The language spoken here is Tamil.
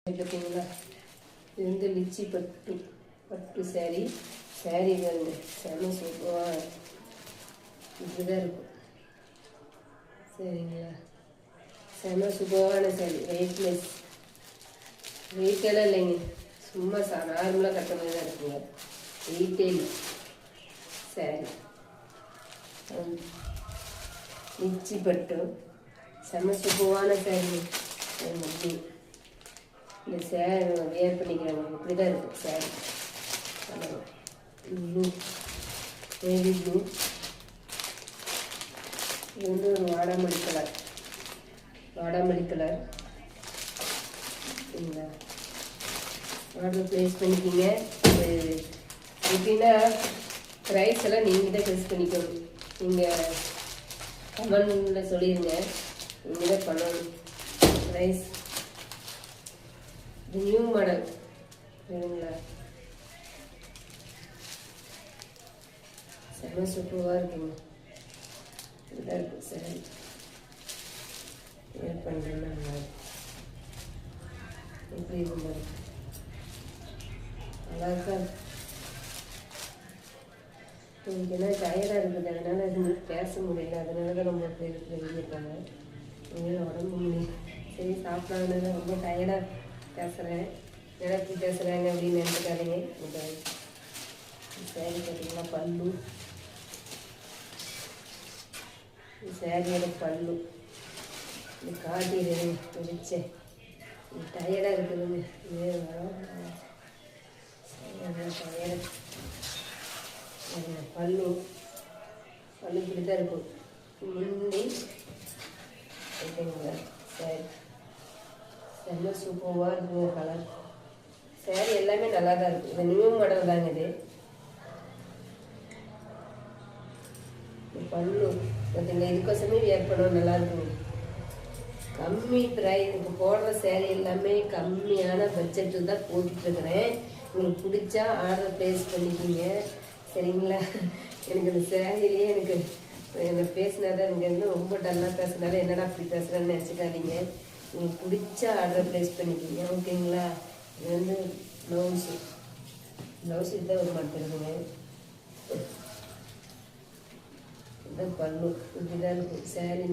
பார்த்தீங்களா, இது வந்து லிச்சி பட்டு சாரி பாருங்க, செம சூப்பராக இப்படிதான் இருக்கும். சரிங்களா, செம சூப்பரான சாரி. வெயிட்லெஸ், வெயிட்டெல்லாம் இல்லைங்க, சும்மா நார்மலாக கட்ட மாதிரி தான் இருக்குங்க. வெயிட்டே இல்லை சாரி. லிச்சி பட்டு செம சூப்பரான சாரி. இந்த சேரீ வேர் பண்ணிக்கிறவங்க இப்படி தான் இருக்கும் சேரீ. Blue, navy blue. இது வந்து ஒரு வாடாமல்லி கலர். சரிங்களா, ஆர்டர் ப்ளேஸ் பண்ணிக்கிங்க. இது எப்படின்னா ப்ரைஸ் எல்லாம் நீங்கள் தான் ப்ளேஸ் பண்ணிக்கணும். நீங்கள் கமெண்டில் சொல்லிடுங்க, நீங்கள் தான் பண்ணணும். ப்ரைஸ் நியூ மாடல் சரிங்களா, செம்ம சூப்பராக இருக்குங்க. இதாக இருக்கும் சரி. என்ன பண்ணுறேன்னா எப்படி இருக்கும் நல்லா இருக்கா. எனக்கு என்ன டயர்டாக இருக்குது, அதனால் அது பேச முடியல. அதனால தான் நம்ம வெளியிருக்காங்க. எங்களால் உடம்பு முடியல. சரி சாப்பிடாதனால ரொம்ப டயர்டாக பேசுகிறேன், நினைச்சி பேசுகிறாங்க அப்படின்னு நினைச்சுக்காதீங்க. இந்த சேரீ பார்த்தீங்கன்னா பல்லு, சேரீயோட பல்லு இந்த காட்டிடுறேன் பிடிச்சேன். டயர்டாக இருக்குதுங்க. டயர்டு பல்லு இப்படி தான் இருக்கும். முந்தி ஓகேங்களா. சரி, செம்ம சூப்பராக இருக்குங்க கலர். சேரீ எல்லாமே நல்லா தான் இருக்குது. இது நியூ மாடல் தாங்க. இது பல்லு பார்த்தீங்களா, இதுக்கோசமே வியர் பண்ணவும் நல்லா இருக்குங்க. கம்மி ப்ரைஸ். இப்போ போடுற சேரீ எல்லாமே கம்மியான பட்ஜெட்டில் தான் போட்டுட்ருக்குறேன். உங்களுக்கு பிடிச்சா ஆர்டர் ப்ளேஸ் பண்ணிக்கிங்க சரிங்களா. எனக்கு இந்த சேரீலேயே எனக்கு பேசினாதான் எனக்கு ரொம்ப டல்லாக பேசுனால என்னடா அப்படி பேசுகிறேன்னு நினச்சிக்காதீங்க. உங்களுக்கு பிடிச்ச ஆர்டர் ப்ளேஸ் பண்ணிக்கிங்க ஓகேங்களா. இது வந்து ப்ளவுஸ் இதுதான் ஒரு மாட்டேங்குதுங்க. இதுதான் பல்லு இப்படிதான் இருக்கும் சேரீ.